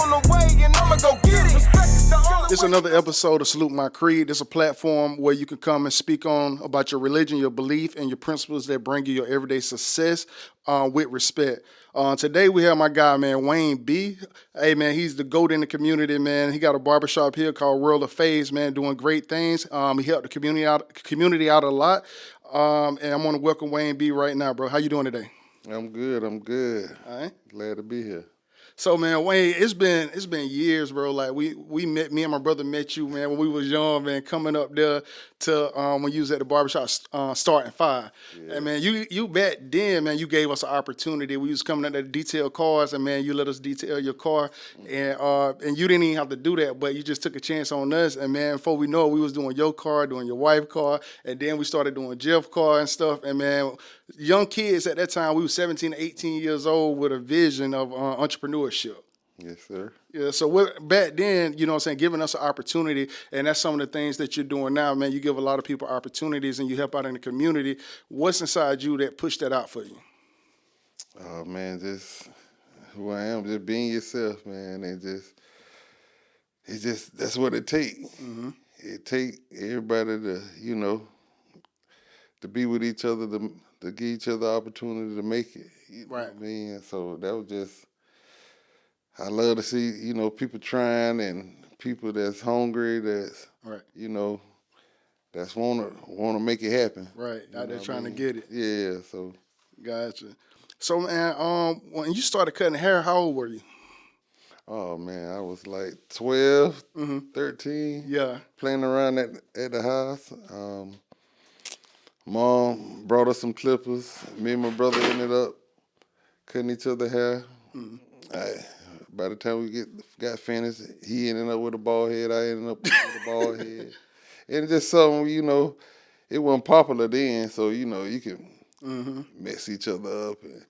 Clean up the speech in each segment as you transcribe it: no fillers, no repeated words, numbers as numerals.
on the way and I'ma go get it. Respect is the only It's another episode of Salute My Creed. It's a platform where you can come and speak on about your religion, your belief, and your principles that bring you your everyday success with respect. Today we have my guy, man, Wayne B. Hey, man, he's the GOAT in the community, man. He got a barbershop here called World of Phase, man, doing great things. He helped the community out a lot. And I'm going to welcome Wayne B right now, bro. How you doing today? I'm good. All right. Glad to be here. So, man, Wayne, it's been years, bro. Like we met, me and my brother met you, man, when we was young, man, coming up there to when you was at the barbershop starting five. Yeah. And man, you back then, man, you gave us an opportunity. We was coming up there to detail cars, and man, you let us detail your car, and you didn't even have to do that, but you just took a chance on us. And man, before we know it, we was doing your car, doing your wife's car, and then we started doing Jeff's car and stuff. And man, young kids at that time, we were 17 to 18 years old with a vision of entrepreneurship. Yes, sir. Yeah, so back then, you know what I'm saying, giving us an opportunity, and that's some of the things that you're doing now, man. You give a lot of people opportunities and you help out in the community. What's inside you that pushed that out for you? Oh, man, just who I am, just being yourself, man, and that's what it takes. Mm-hmm. It take everybody to be with each other, to give each other opportunity to make it. You know Right. what I mean? So that was just, I love to see, people trying and people that's hungry, that's, Right. that's wanna make it happen. Right, out there trying to mean? get it. Yeah, so. Gotcha. So, man, when you started cutting hair, how old were you? Oh, man, I was like 12, Mm-hmm. 13. Yeah. Playing around at the house. Mom brought us some clippers. Me and my brother ended up cutting each other hair. Mm-hmm. By the time we got finished, he ended up with a bald head. I ended up with a bald head. And just something, it wasn't popular then, so, you can Mm-hmm. mess each other up. And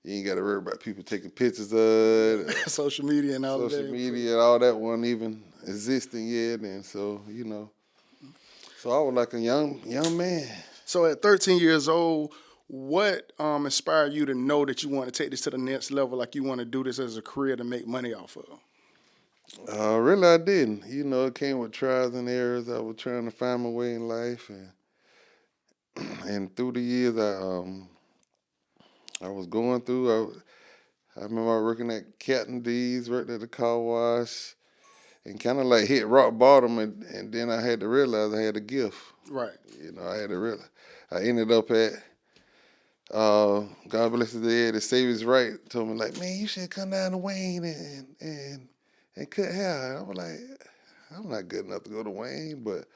you ain't got to worry about people taking pictures of it. Social media and all that. Social media and all that wasn't even existing yet. And so, so I was like a young man. So at 13 years old, what inspired you to know that you want to take this to the next level, like you want to do this as a career to make money off of? Really, I didn't. It came with trials and errors. I was trying to find my way in life, and through the years, I was going through. I remember working at Captain D's, worked at the car wash, and kind of like hit rock bottom, and then I had to realize I had a gift. Right. I had to realize. I ended up at, God bless his dead, the Savior's Right, told me, like, man, you should come down to Wayne and cut hair. And I was like, I'm not good enough to go to Wayne, but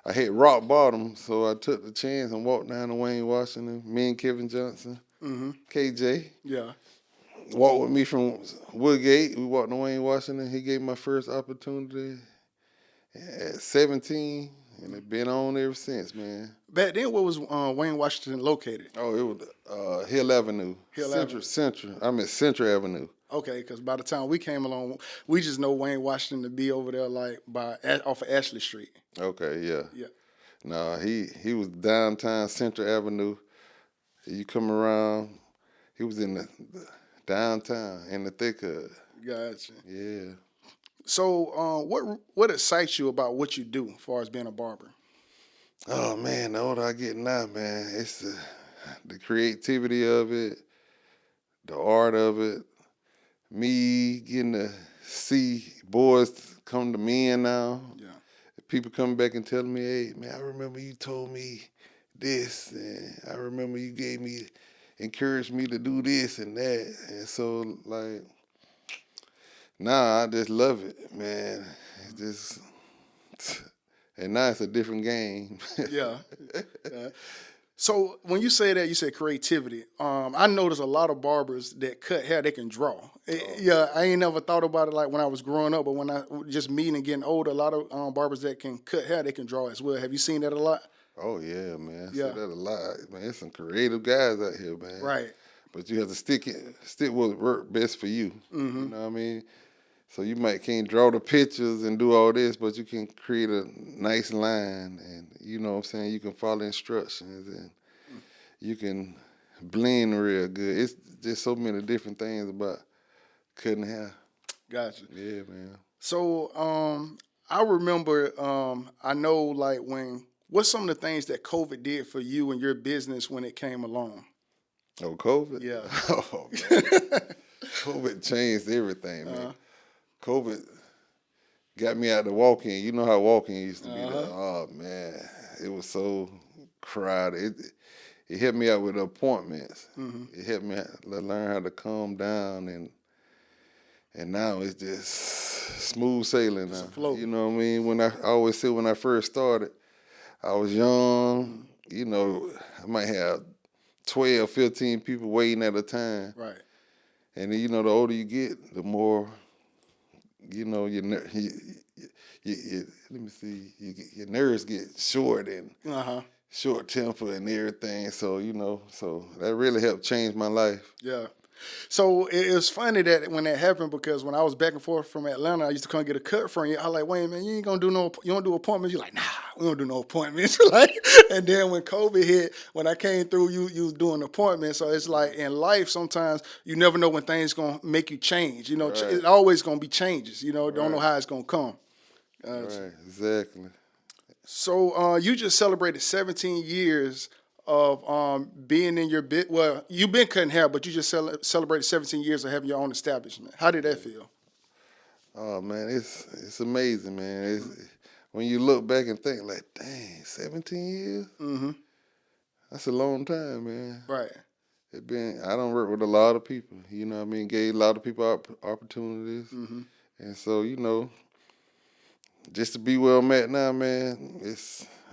I hit rock bottom, so I took the chance and walked down to Wayne, Washington. Me and Kevin Johnson, Mm-hmm. KJ, Yeah. walked with me from Woodgate. We walked to Wayne, Washington. He gave me my first opportunity at 17, and it's been on ever since, man. Back then, where was Wayne, Washington located? Oh, it was Hill Avenue. Central. I'm at Central Avenue. Okay, because by the time we came along, we just know Wayne, Washington to be over there like off of Ashley Street. Okay, yeah. Yeah. No, he was downtown Central Avenue. You come around, he was in the downtown, in the thick of it. Gotcha. Yeah. So, what excites you about what you do as far as being a barber? Oh, man, the older I get now, man, it's the creativity of it, the art of it, me getting to see boys come to men now. Yeah. People coming back and telling me, hey, man, I remember you told me this, and I remember you encouraged me to do this and that. And so, like, I just love it, man. It's just, and now it's a different game. Yeah. So when you say that, you say creativity. I notice a lot of barbers that cut hair, they can draw. Yeah, I ain't never thought about it like when I was growing up, but when I just meeting and getting older, a lot of barbers that can cut hair, they can draw as well. Have you seen that a lot? Oh, yeah, man. I Yeah. see that a lot. Man, there's some creative guys out here, man. Right. But you have to stick what work best for you. Mm-hmm. You know what I mean? So you can't draw the pictures and do all this, but you can create a nice line, and you know what I'm saying, you can follow instructions, and you can blend real good. It's just so many different things about cutting hair. Gotcha. Yeah, man. So I remember I know like what's some of the things that COVID did for you and your business when it came along? Oh, COVID? Yeah. Oh, man. COVID changed everything, man. COVID got me out to walk-in. You know how walk-in used to be there. Oh, man. It was so crowded. It helped me out with appointments. It helped me learn how to calm down, and now it's just smooth sailing now. flow. You know what I mean? I always say when I first started, I was young. You know, I might have 12, 15 people waiting at a time. Right. And then, you know, the older you get, the more, you know, let me see, your nerves get short and short temper and everything. So, you know, so that really helped change my life. Yeah. So it was funny that when that happened because when I was back and forth from Atlanta, I used to come get a cut from you. I was like, wait, man, you ain't gonna do you don't do appointments? You're like, nah, we don't do no appointments. Like, and then when COVID hit, when I came through, you was doing appointments. So it's like in life, sometimes you never know when things gonna make you change. You know, Right. it's always gonna be changes. You know, don't know Right. how it's gonna come. Right, exactly. So you just celebrated 17 years of being in your bit. Well, you've been cutting hair, but you just celebrated 17 years of having your own establishment. How did that feel? Oh, man, it's amazing, man. When you look back and think like, dang, 17 years? That's a long time, man. Right. I don't work with a lot of people, you know what I mean? Gave a lot of people opportunities. And so, you know, just to be where I'm at now, man,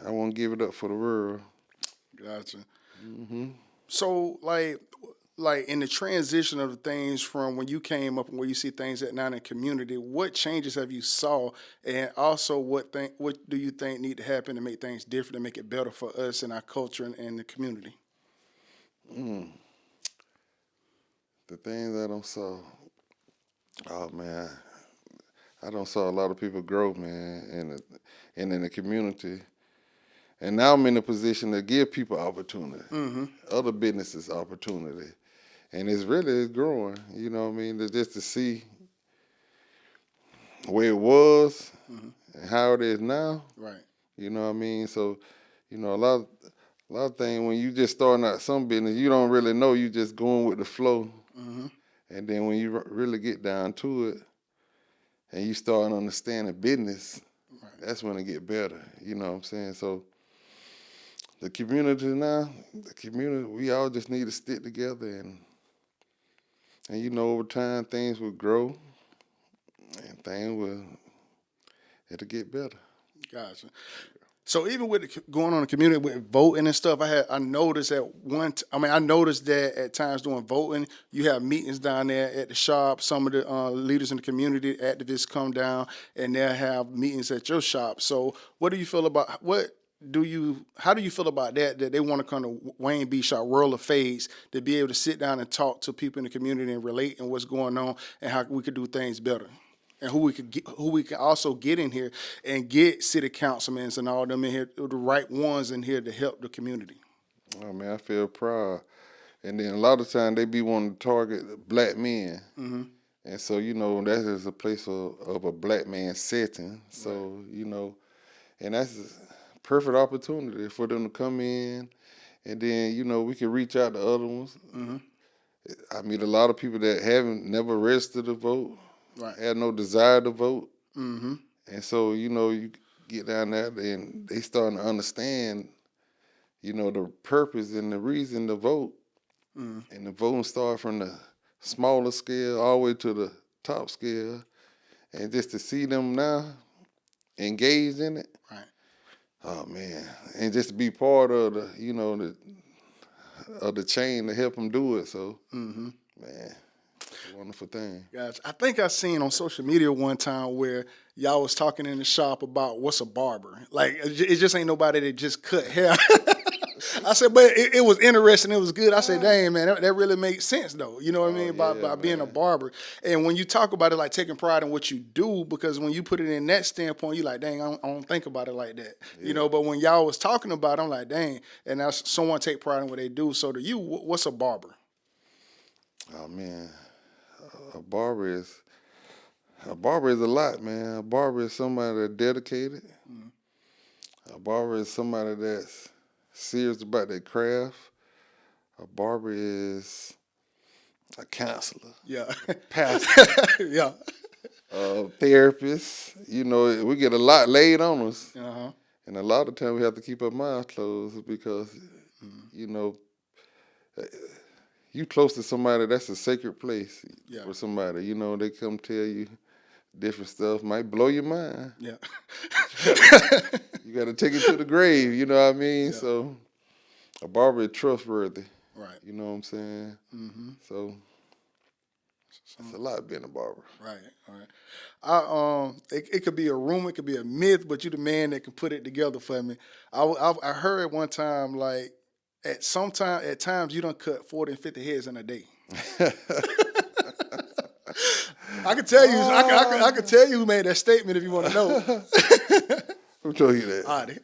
I won't give it up for the world. Gotcha. So, like in the transition of the things from when you came up and where you see things at now in the community, what changes have you saw, and also what do you think need to happen to make things different and make it better for us and our culture and the community? The things I don't saw, oh, man, I don't saw a lot of people grow, man, and in the community. And now I'm in a position to give people opportunity, other businesses opportunity. And it's growing, you know what I mean? Just to see where it was and how it is now, Right. you know what I mean? So, you know, a lot of things, when you just starting out some business, you don't really know, you just going with the flow. And then when you really get down to it and you start understanding business, that's when it get better, you know what I'm saying? So the community now, we all just need to stick together and you know, over time things will grow and it'll get better. Gotcha. So even with going on the community with voting and stuff, I noticed I noticed that at times during voting, you have meetings down there at the shop. Some of the leaders in the community, activists come down and they'll have meetings at your shop. So what do you feel about how do you feel about that they want to come to Wayne B Shop, World of Fades, to be able to sit down and talk to people in the community and relate and what's going on and how we could do things better? And who we can also get in here and get city councilmen and all them in here, the right ones in here to help the community. Oh, man, I feel proud. And then a lot of times they be wanting to target black men. And so, you know, that is a place of a black man setting. So, you know, and that's a perfect opportunity for them to come in. And then, you know, we can reach out to other ones. I meet a lot of people that never registered to vote. Right. Had no desire to vote. And so, you know, you get down there and they starting to understand, you know, the purpose and the reason to vote. And the voting start from the smaller scale all the way to the top scale. And just to see them now engaged in it. Right. Oh, man. And just to be part of the, you know, of the chain to help them do it. So, man. It's a wonderful thing. Gotcha. I think I seen on social media one time where y'all was talking in the shop about what's a barber. Like it just ain't nobody that just cut hair. I said, but it was interesting. It was good. I said, dang, man, that really makes sense, though. You know what I mean? By being a barber. And when you talk about it, like taking pride in what you do, because when you put it in that standpoint, you're like, dang, I don't think about it like that. You know, but when y'all was talking about it, I'm like, dang, and now someone take pride in what they do. So to you, what's a barber? Oh, man. A barber is, A barber is a lot, man. A barber is somebody that's dedicated. A barber is somebody that's serious about their craft. A barber is a counselor, Yeah. pastor, Yeah. a therapist. You know, we get a lot laid on us. Uh-huh. And a lot of times we have to keep our mouths closed because, you know, you close to somebody, that's a sacred place Yeah. for somebody. You know, they come tell you different stuff, might blow your mind. Yeah. You got to take it to the grave, you know what I mean? Yeah. So a barber is trustworthy, Right. you know what I'm saying? Mm-hmm. So it's a lot being a barber. Right. Right. It could be a rumor, it could be a myth, but you the man that can put it together for me. I heard one time like at times you don't cut 40 and 50 heads in a day. I could tell you. I could tell you who made that statement if you want to know. Who told you that? Adi.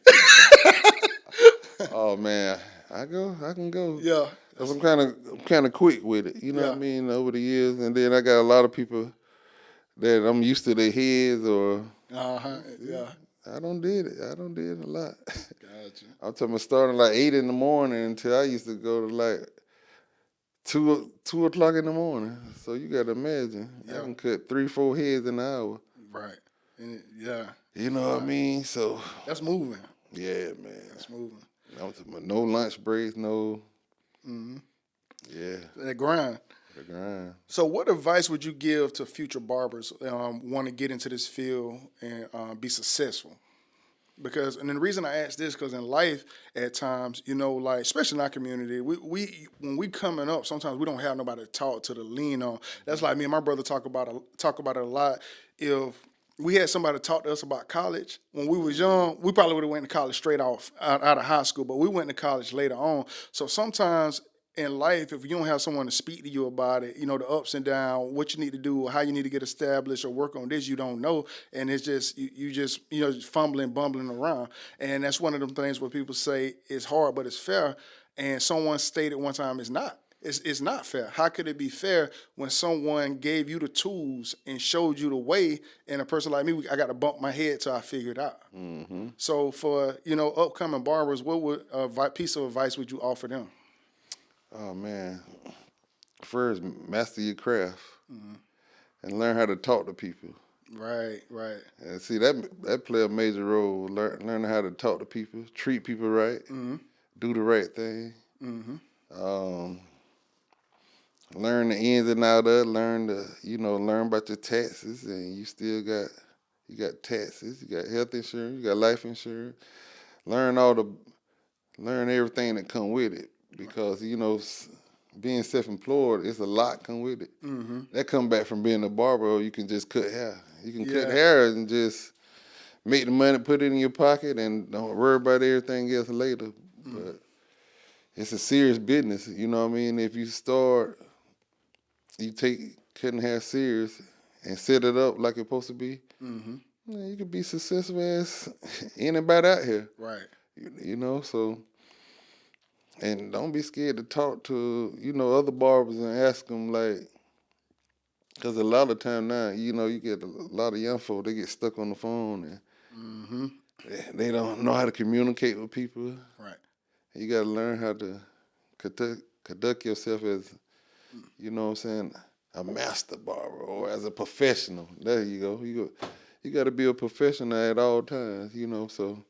Oh man, I can go. Yeah. Cause I'm kind of quick with it, you know what I Yeah. mean, over the years, and then I got a lot of people that I'm used to their heads, or Yeah. I don't did it a lot. Gotcha. I'm talking about starting like 8 in the morning until I used to go to like 2 o'clock in the morning. So you got to imagine, Yeah. I can cut 3-4 heads in an hour. Right. Yeah. You know what I mean? So That's moving. yeah, man. That's moving. I'm talking about no lunch breaks, no. Mm-hmm. Yeah, That grind. the grind. So, what advice would you give to future barbers want to get into this field and be successful? Because, and the reason I ask this, because in life, at times, you know, like especially in our community, we when we coming up, sometimes we don't have nobody to talk to lean on. That's like me and my brother talk about it a lot. If we had somebody to talk to us about college when we was young, we probably would have went to college straight off out of high school. But we went to college later on. So sometimes in life, if you don't have someone to speak to you about it, you know, the ups and downs, what you need to do, how you need to get established or work on this, you don't know. And it's just, you just, you know, just fumbling, bumbling around. And that's one of them things where people say it's hard, but it's fair. And someone stated one time it's not. It's not fair. How could it be fair when someone gave you the tools and showed you the way, and a person like me, I got to bump my head till I figure it out. Mm-hmm. So for, you know, upcoming barbers, what would piece of advice would you offer them? Oh man, first master your craft and learn how to talk to people. Right. And see that play a major role. Learning how to talk to people, treat people right, do the right thing. Learn the ins and outs of it. Learn about your taxes, and you got taxes, you got health insurance, you got life insurance. Learn everything that come with it, because being self-employed, it's a lot come with it. That come back from being a barber, or you can just cut hair. You can cut hair and just make the money, put it in your pocket, and don't worry about everything else later. But it's a serious business, you know what I mean? If you take cutting hair serious and set it up like it's supposed to be, you can be successful as anybody out here. Right. So, and don't be scared to talk to, other barbers and ask them, like, because a lot of time now, you get a lot of young folk, they get stuck on the phone and they don't know how to communicate with people. Right. You got to learn how to conduct yourself as, a master barber or as a professional. There you go. You got to be a professional at all times, so.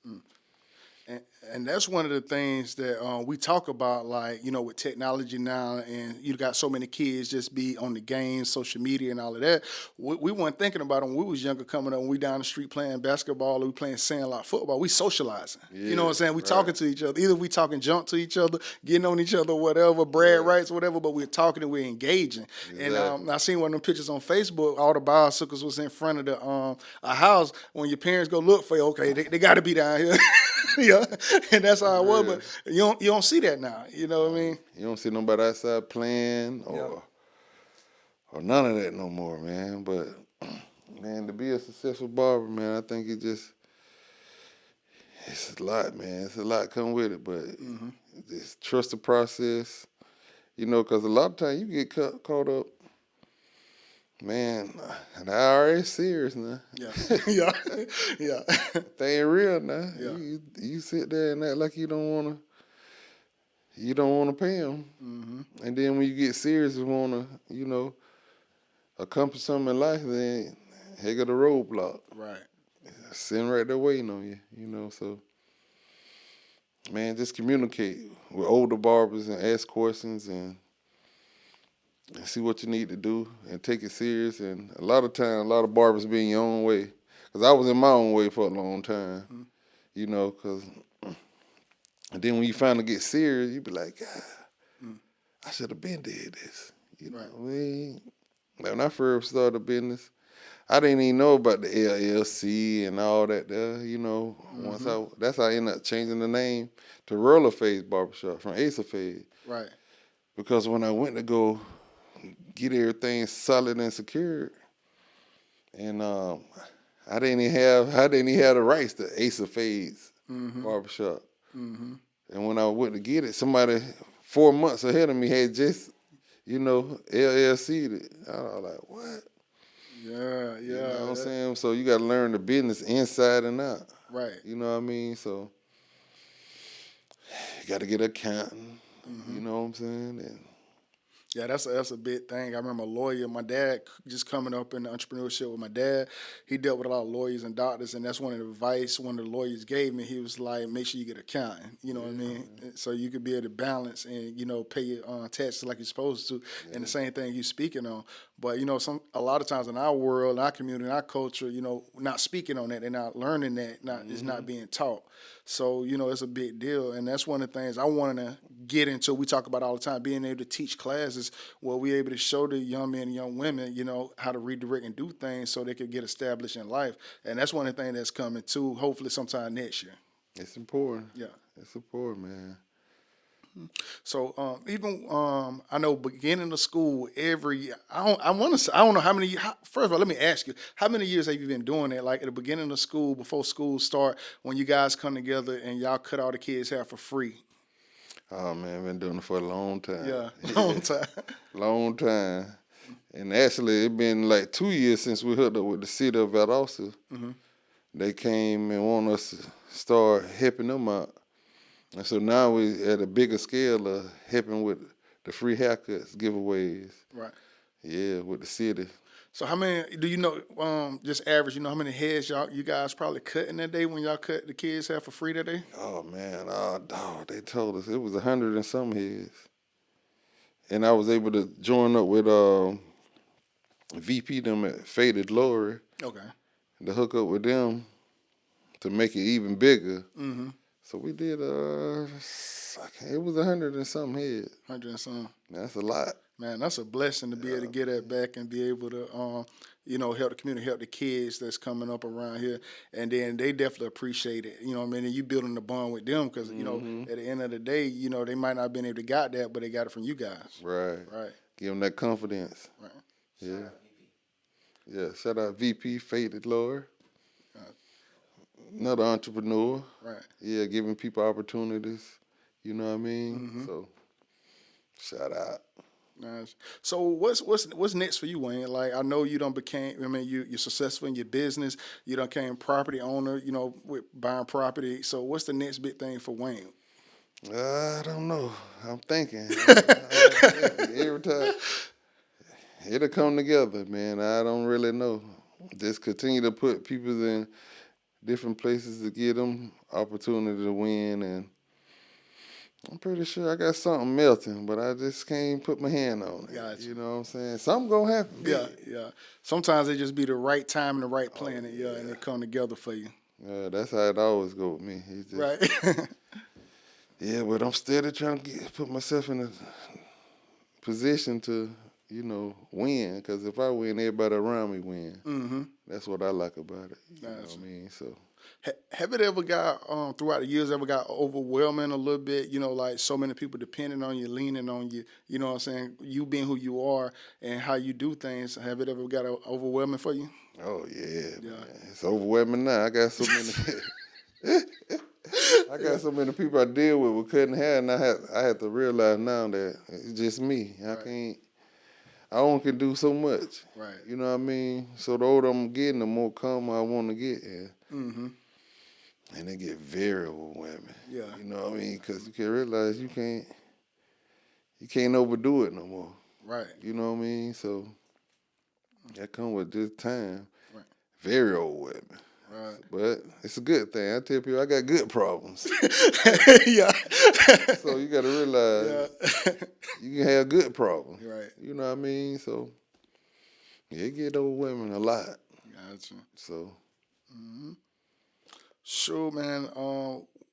And that's one of the things that we talk about, like, with technology now, and you got so many kids just be on the games, social media and all of that. We weren't thinking about it when we was younger, coming up, when we down the street playing basketball or we playing sandlot football. We socializing. Yeah, you know what I'm saying? We right. talking to each other. Either we talking junk to each other, getting on each other, whatever, brag rights, whatever, but we're talking and we're engaging. Exactly. And I seen one of them pictures on Facebook, all the bicycles was in front of a house. When your parents go look for you, okay, they got to be down here. Yeah, and that's how it was. But you don't see that now. You know what I mean? You don't see nobody outside playing or none of that no more, man. But man, to be a successful barber, man, I think it's a lot, man. It's a lot come with it, but just trust the process. Because a lot of times you get caught up Man, the IRS serious now. Yeah, yeah, yeah, They ain't real now. yeah. You sit there and act like you don't wanna pay them, and then when you get serious and wanna accomplish something in life, then here go the roadblock, Right. sitting right there waiting on you. So man, just communicate with older barbers and ask questions and see what you need to do and take it serious. And a lot of times, a lot of barbers be in your own way. Because I was in my own way for a long time, because and then when you finally get serious, you be like, God, I should have been did this. Right. When I first started a business, I didn't even know about the LLC and all that there, that's how I ended up changing the name to Roller Phase Barbershop from Ace of Phase. Right. Because when I went to go get everything solid and secured, and I didn't even have the rights to Ace of Fades Barbershop. And when I went to get it, somebody 4 months ahead of me had just LLC'd it. I was like, what? Yeah, You yeah. know what I'm saying? So you got to learn the business inside and out. Right. You know what I mean? So you got to get an accountant. You know what I'm saying? And Yeah, that's a big thing. I remember a lawyer, my dad, just coming up in the entrepreneurship with my dad. He dealt with a lot of lawyers and doctors, and that's one of the advice one of the lawyers gave me. He was like, make sure you get accounting, you know what I mean? So you could be able to balance and, pay your taxes like you're supposed to, and the same thing you speaking on. But, a lot of times in our world, in our community, in our culture, not speaking on that, they're not learning that, it's not being taught. So, it's a big deal. And that's one of the things I want to get into. We talk about all the time, being able to teach classes where we're able to show the young men and young women, how to redirect and do things so they can get established in life. And that's one of the things that's coming too, hopefully sometime next year. it's important. Yeah. It's important, man. So even I know beginning of school every year. I want to say I don't know how many. First of all, let me ask you, how many years have you been doing that? Like at the beginning of school, before school start, when you guys come together and y'all cut all the kids' hair for free. Oh, man, been doing it for a long time. Yeah, long time. Long time. And actually, it been like 2 years since we hooked up with the city of Valdosta. They came and want us to start helping them out. And so now we at a bigger scale of helping with the free haircuts, giveaways. Right. Yeah, with the city. So how many do you know? Just average, how many heads you guys probably cut in that day when y'all cut the kids' hair for free that day? Oh, man. Dog, they told us it was 100 and some heads. And I was able to join up with VP them at Faded Glory Okay. to hook up with them to make it even bigger. So we did, it was 100 and some heads. 100 and some. That's a lot. Man, that's a blessing to be able to get that back and be able to, help the community, help the kids that's coming up around here. And then they definitely appreciate it. You know what I mean? And you building the bond with them because, at the end of the day, they might not have been able to got that, but they got it from you guys. Right. Right. Give them that confidence. Right. Yeah. Yeah, shout out VP Faded Glory. Another entrepreneur. Right. Yeah, giving people opportunities. You know what I mean? So, shout out. Nice. So what's next for you, Wayne? Like I know you you're successful in your business. You done became property owner, with buying property. So what's the next big thing for Wayne? I don't know. I'm thinking. Every time it'll come together, man. I don't really know. Just continue to put people in different places to give them opportunity to win, and I'm pretty sure I got something melting, but I just can't put my hand on it. Gotcha. You know what I'm saying? Something gonna happen. Yeah, yeah. Sometimes it just be the right time and the right plan, and it come together for you. Yeah, that's how it always go with me. It's just, Right. yeah, but I'm steady trying to put myself in a position to, win. Because if I win, everybody around me win. That's what I like about it. You know what I mean? So. Have it ever got throughout the years overwhelming a little bit? Like so many people depending on you, leaning on you. You know what I'm saying? You being who you are and how you do things. Have it ever got overwhelming for you? Oh yeah. Man. It's overwhelming now. I got so many. I got so many people I deal with cutting hair, and I had to realize now that it's just me. I only can do so much. Right. You know what I mean? So the older I'm getting, the more calm I want to get. And they get very overwhelming. Yeah. You know what I mean? Because you can realize you can't overdo it no more. Right. You know what I mean? So that come with this time. Right. Very overwhelming. Right. But it's a good thing. I tell people I got good problems. Yeah. So you got to realize you can have good problems. Right. You know what I mean? So yeah, it get overwhelming a lot. Gotcha. So. Sure, man.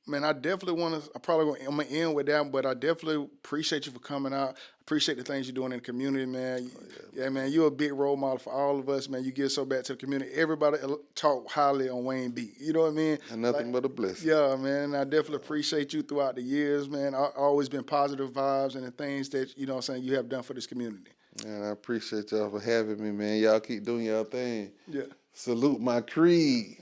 Man, I definitely want to. I'm gonna end with that, but I definitely appreciate you for coming out. Appreciate the things you're doing in the community, man. Yeah, man, you're a big role model for all of us, man. You give so back to the community. Everybody talk highly on Wayne B. You know what I mean? And nothing but a blessing. Yeah, man. I definitely appreciate you throughout the years, man. I always been positive vibes and the things that you know what I'm saying you have done for this community. And I appreciate y'all for having me, man. Y'all keep doing y'all thing. Yeah. Salute my creed.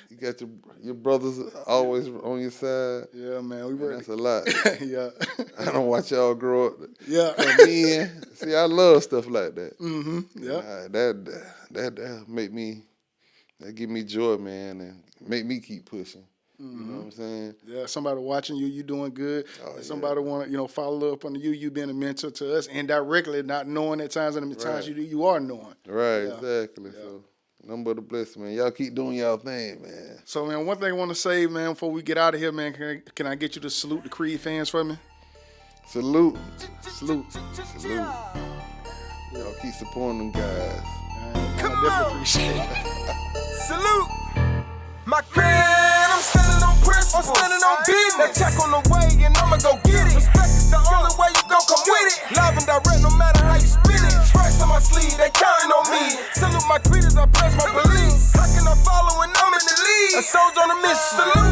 You got your brothers always on your side. Yeah, man. We Man, work. that's a lot. Yeah. I don't watch y'all grow up. Yeah. Come in. See, I love stuff like that. Yeah. That make me, that give me joy, man, and make me keep pushing. You know what I'm saying? Yeah, somebody watching you, you doing good. And somebody want to, follow up on you being a mentor to us, indirectly, not knowing at times, and the times you are knowing. Right, exactly. Yeah. So, nothing but a blessing, man. Y'all keep doing y'all thing, man. So, man, one thing I want to say, man, before we get out of here, man, can I get you to salute the Creed fans for me? Salute. Salute. Salute. Y'all keep supporting them guys. I definitely appreciate it. Salute. My friend, I'm standing on principles. I'm standing on business. That check on the way, and I'ma go get it. Respect is the only way you gon' come with it. Live and direct, no matter how you spin it. Stripes on my sleeve, they counting on me. Salute my creed as I press my beliefs. How can I follow when I'm in the lead? A soldier on a mission. Salute.